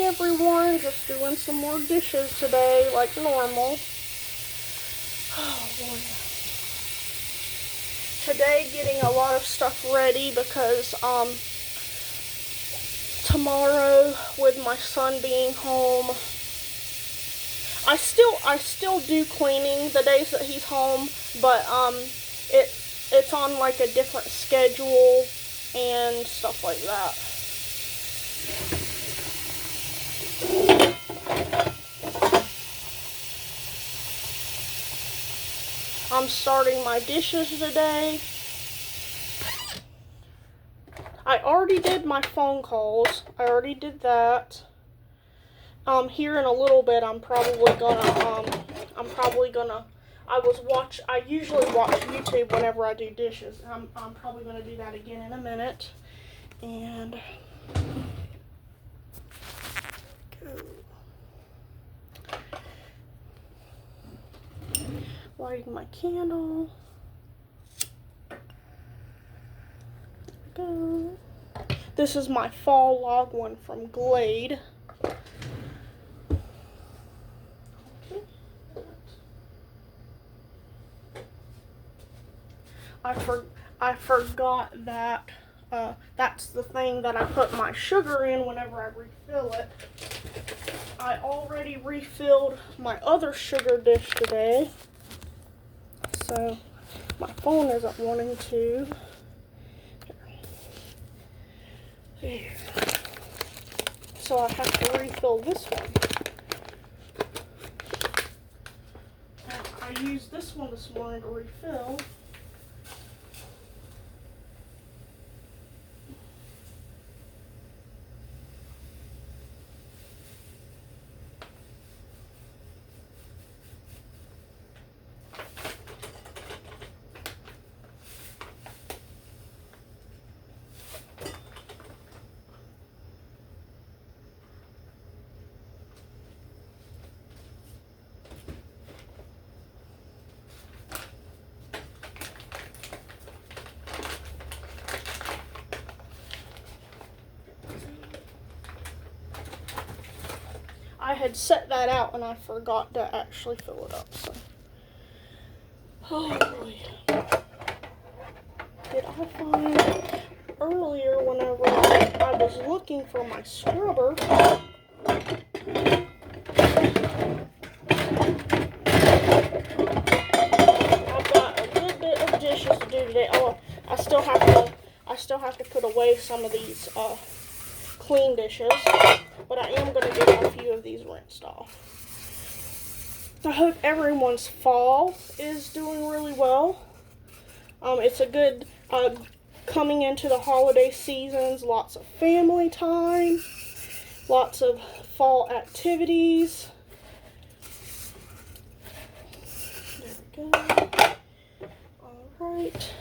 everyone, just doing some more dishes today like normal. Oh boy. Today getting a lot of stuff ready because tomorrow with my son being home, I still do cleaning the days that he's home, but it's on like a different schedule and stuff like that. I'm starting my dishes today. I already did my phone calls. I already did that. Here in a little bit, I usually watch YouTube whenever I do dishes. I'm probably gonna do that again in a minute. And go. Lighting my candle. Go. This is my fall log one from Glade. I forgot that that's the thing that I put my sugar in whenever I refill it. I already refilled my other sugar dish today, so my phone isn't wanting to. There. So I have to refill this one. I used this one this morning to refill. I had set that out and I forgot to actually fill it up, so. Oh boy. Did I find earlier whenever I was looking for my scrubber, I've got a good bit of dishes to do today. Oh, I still have to put away some of these clean dishes, but I am going to get a few of these rinsed off. I hope everyone's fall is doing really well. It's a good coming into the holiday seasons, lots of family time, lots of fall activities. There we go. Alright.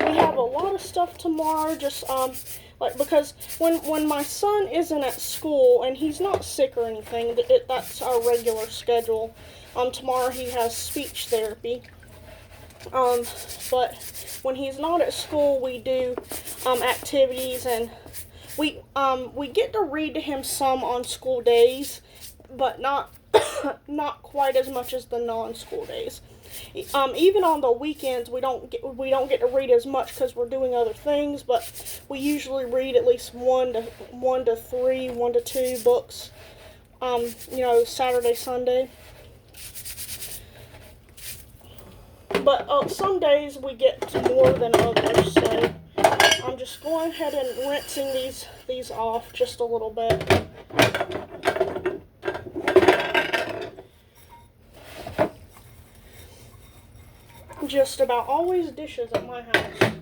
We have a lot of stuff tomorrow, just because when my son isn't at school and he's not sick or anything, that's our regular schedule. Tomorrow he has speech therapy. But when he's not at school, we do activities, and we get to read to him some on school days, but not not quite as much as the non-school days. Even on the weekends, we don't get to read as much because we're doing other things, but we usually read at least one to two books. Saturday, Sunday. But some days we get more than others, so I'm just going ahead and rinsing these off just a little bit. Just about always dishes at my house.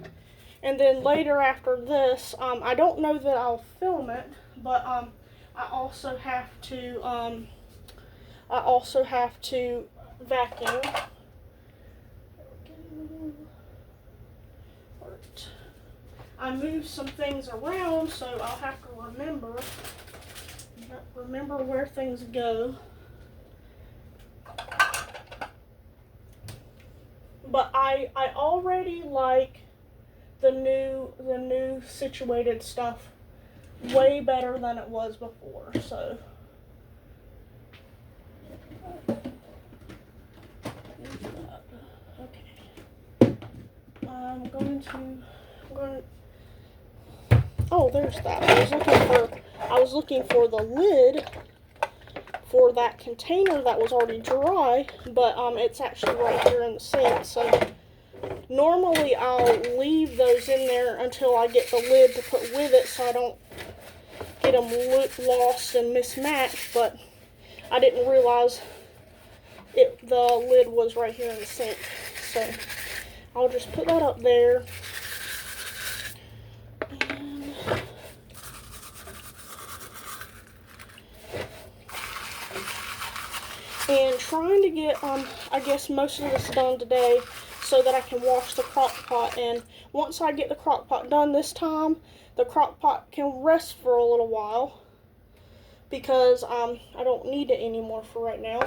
And then later after this, I don't know that I'll film it, but I also have to vacuum. I moved some things around, so I'll have to remember where things go. But I already like the new situated stuff way better than it was before. So okay, I'm going to. Oh, there's that. I was looking for the lid for that container that was already dry, but it's actually right here in the sink. So normally I'll leave those in there until I get the lid to put with it, so I don't get them lost and mismatched. But I didn't realize the lid was right here in the sink. So I'll just put that up there. And trying to get, I guess, most of this done today so that I can wash the crock pot. And once I get the crock pot done this time, the crock pot can rest for a little while because I don't need it anymore for right now.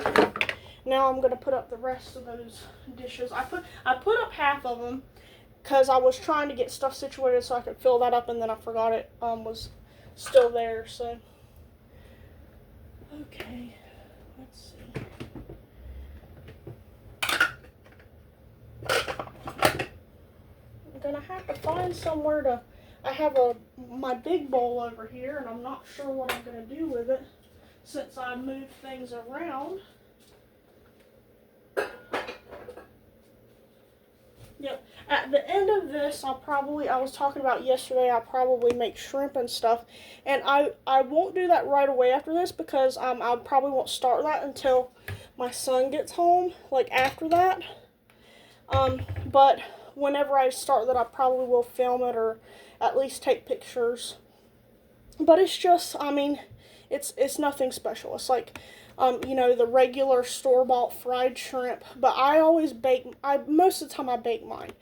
Now I'm going to put up the rest of those dishes. I put up half of them because I was trying to get stuff situated so I could fill that up, and then I forgot it was still there. So, okay, let's see. I'm gonna have to find somewhere to. I have my big bowl over here, and I'm not sure what I'm gonna do with it since I moved things around. Yep. At the end of this, I was talking about yesterday, I'll probably make shrimp and stuff, and I won't do that right away after this because I probably won't start that until my son gets home, like after that. But whenever I start that, I probably will film it or at least take pictures. But it's just, I mean, it's nothing special. It's like, the regular store-bought fried shrimp. But I always most of the time I bake mine.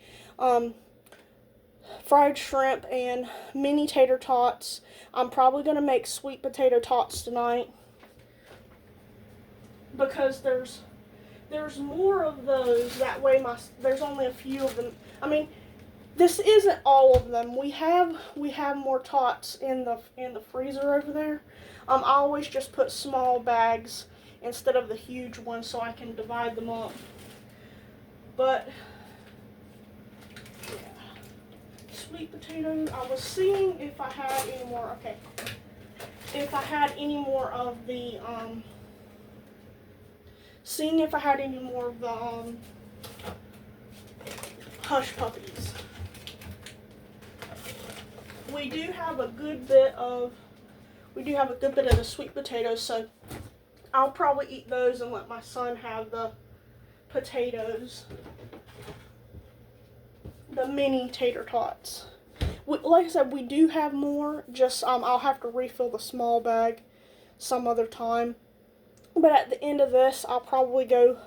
Fried shrimp and mini tater tots. I'm probably going to make sweet potato tots tonight because there's more of those. That way there's only a few of them. I mean, this isn't all of them. We have more tots in the freezer over there. I always just put small bags instead of the huge ones so I can divide them up. But yeah. Sweet potatoes. I was seeing if I had any more. Okay. If I had any more of the seeing if I had any more of the hush puppies. We do have a good bit of the sweet potatoes, so I'll probably eat those and let my son have the potatoes, the mini tater tots. Like I said, we do have more, just I'll have to refill the small bag some other time. But at the end of this, I'll probably go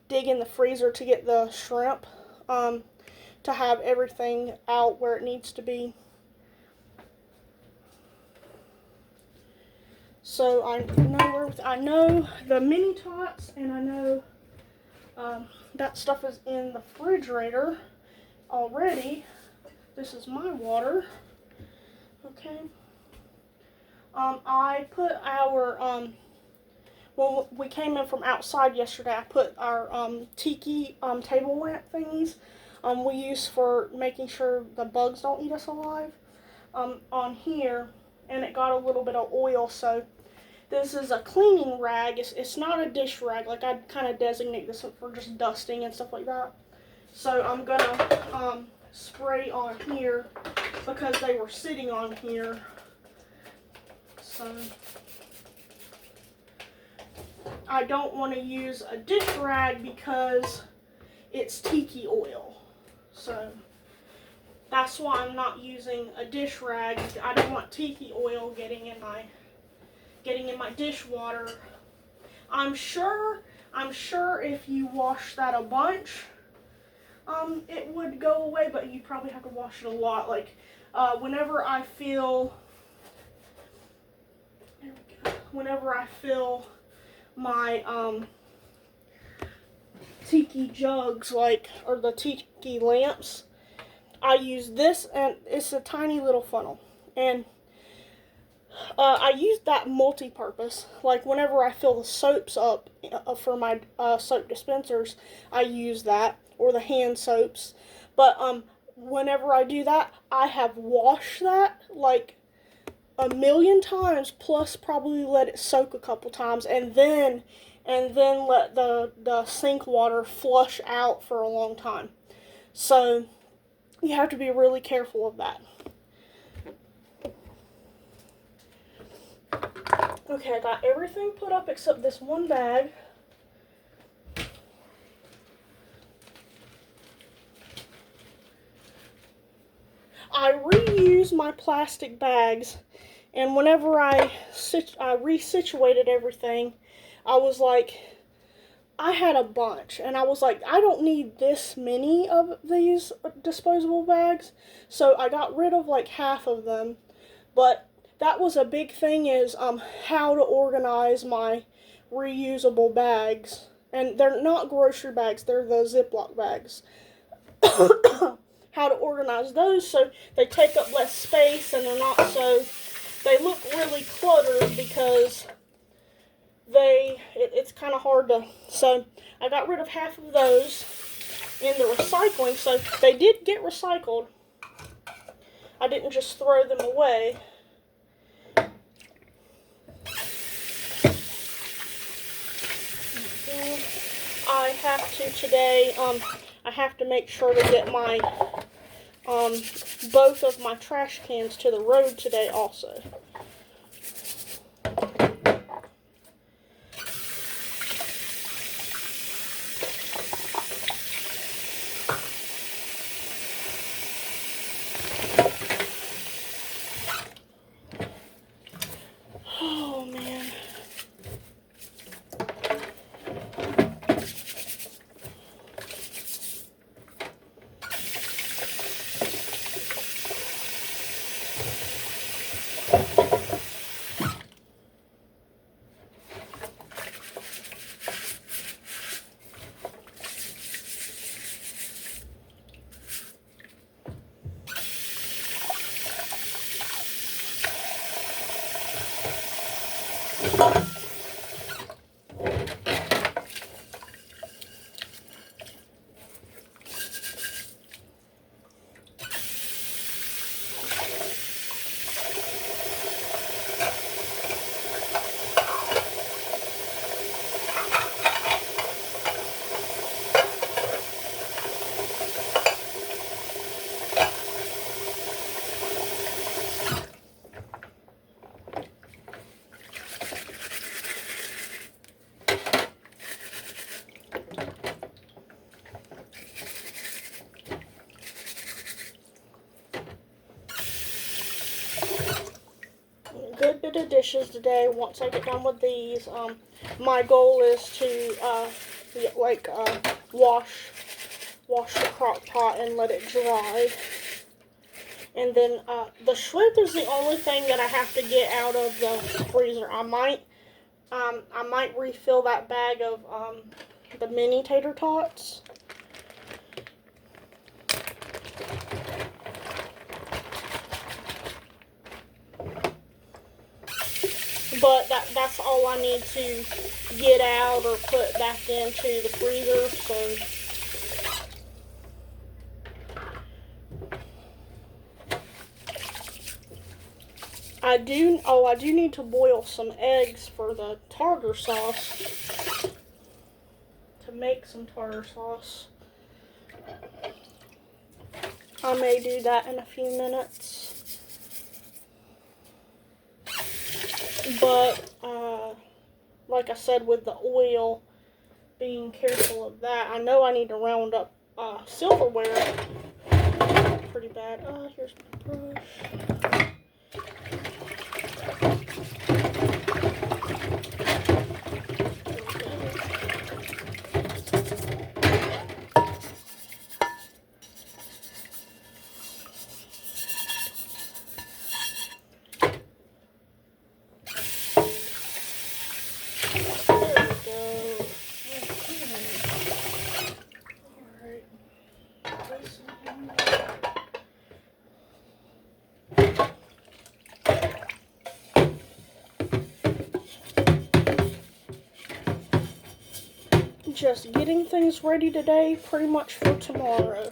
dig in the freezer to get the shrimp, to have everything out where it needs to be. So I know the mini tots, and I know that stuff is in the refrigerator already. This is my water. Okay. I put our when we came in from outside yesterday, I put our tiki table lamp thingies we use for making sure the bugs don't eat us alive on here, and it got a little bit of oil, so this is a cleaning rag. It's not a dish rag. Like, I'd kind of designate this for just dusting and stuff like that. So I'm gonna spray on here because they were sitting on here. So I don't want to use a dish rag because it's tiki oil. So that's why I'm not using a dish rag. I don't want tiki oil getting in my dishwater. I'm sure if you wash that a bunch, it would go away, but you probably have to wash it a lot. Like, whenever I fill my tiki jugs, or the tiki lamps, I use this, and it's a tiny little funnel, and I use that multi-purpose. Like whenever I fill the soaps up for my soap dispensers, I use that, or the hand soaps. But whenever I do that, I have washed that like a million times, plus probably let it soak a couple times, and then let the sink water flush out for a long time. So you have to be really careful of that. Okay, I got everything put up except this one bag. I reuse my plastic bags, and whenever I resituated everything, I was like, I had a bunch, and I was like, I don't need this many of these disposable bags, so I got rid of like half of them. But that was a big thing, is how to organize my reusable bags. And they're not grocery bags, they're the Ziploc bags. How to organize those so they take up less space and they're not so, they look really cluttered because it's kind of hard to, so I got rid of half of those in the recycling, so they did get recycled. I didn't just throw them away. I have to today, I have to make sure to get my, both of my trash cans to the road today also. Oh man. Good bit of dishes today. Once I get done with these, my goal is to wash the crock pot and let it dry. And then the shrimp is the only thing that I have to get out of the freezer. I might refill that bag of the mini tater tots. But that's all I need to get out or put back into the freezer. So I do need to boil some eggs for the tartar sauce, to make some tartar sauce. I may do that in a few minutes. But, like I said, with the oil, being careful of that. I know I need to round up silverware pretty bad. Here's my brush. just getting things ready today, pretty much for tomorrow.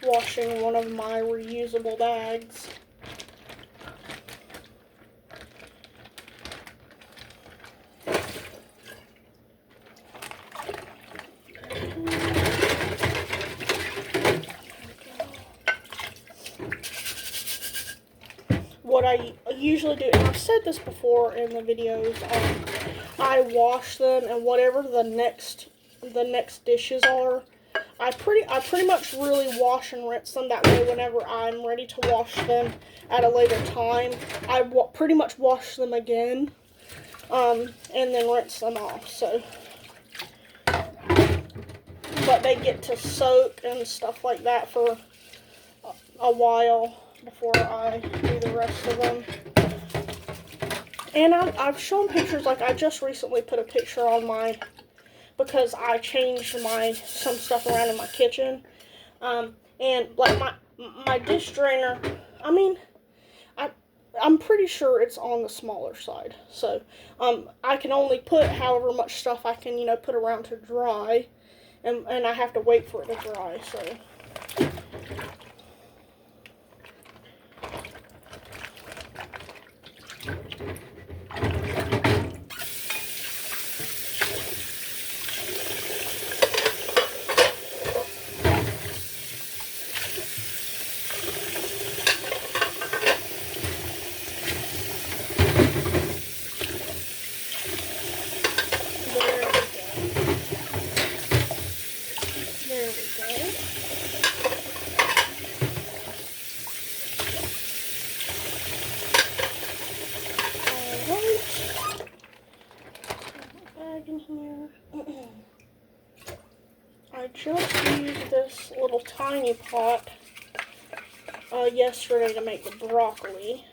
Washing one of my reusable bags. What I usually do, and I've said this before in the videos, I wash them, and whatever the next dishes are, I pretty much really wash and rinse them. That way, whenever I'm ready to wash them at a later time, I pretty much wash them again, and then rinse them off. So, but they get to soak and stuff like that for a while before I do the rest of them. And I've shown pictures, like I just recently put a picture on mine because I changed some stuff around in my kitchen. And like my dish drainer, I mean, I'm pretty sure it's on the smaller side. So, I can only put however much stuff I can, put around to dry. And I have to wait for it to dry, so. I just used this little tiny pot yesterday to make the broccoli.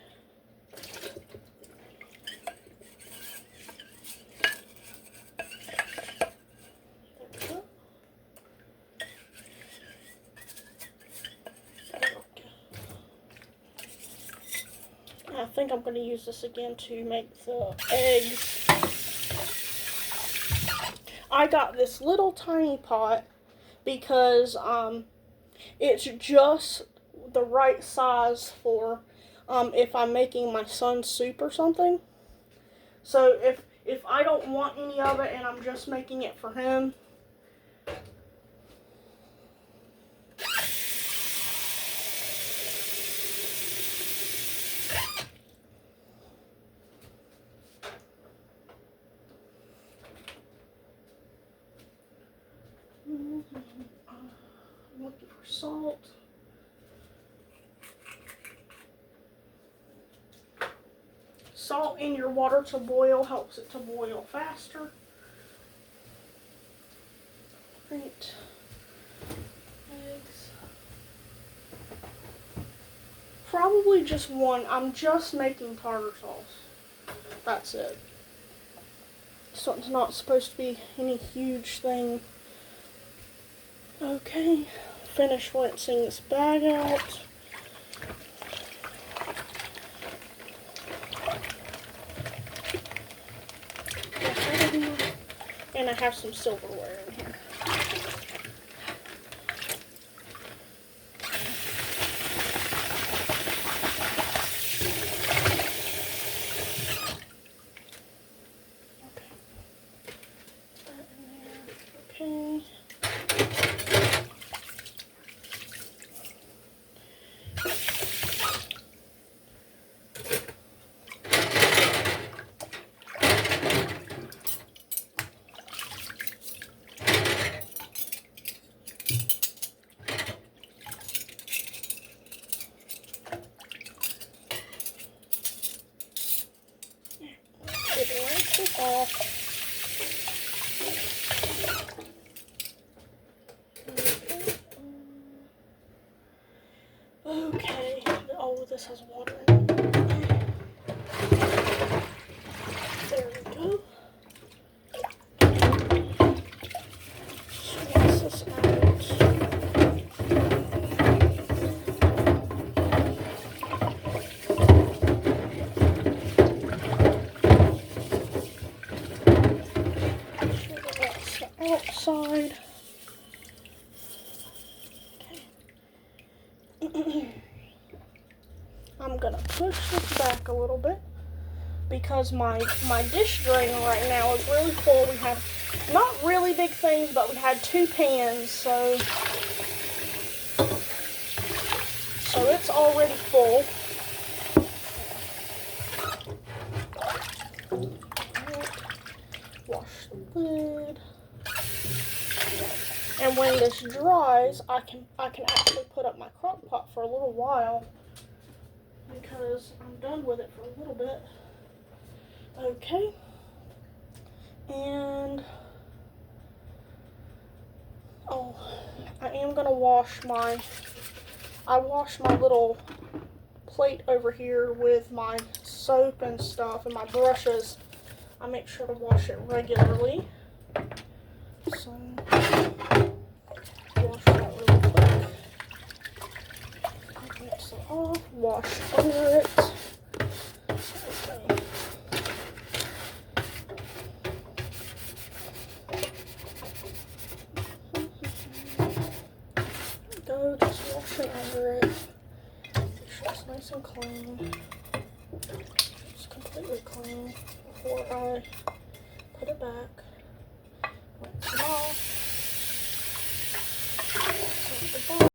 I think I'm going to use this again to make the eggs. I got this little tiny pot because it's just the right size for if I'm making my son's soup or something. So if I don't want any of it and I'm just making it for him, I'm looking for salt. Salt in your water to boil helps it to boil faster. Right. Eggs. Probably just one. I'm just making tartar sauce. That's it. So it's not supposed to be any huge thing. Okay. Finish rinsing this bag out. And I have some silverware in here. Okay. That in there. Okay. this has water in it. There we go. Squeeze this out. Sure that's the outside. Okay. I'm gonna push this back a little bit because my dish drain right now is really full. We had not really big things, but we had 2 pans, so it's already full. Wash the lid. And when this dries, I can actually put up my crock pot for a little while because I'm done with it for a little bit. Okay. And I am gonna wash my little plate over here with my soap and stuff and my brushes. I make sure to wash it regularly. So wash that really quick. Rinse it off, wash under it. Okay. Go, just wash it under it. Make sure it's nice and clean. It's completely clean before I put it back.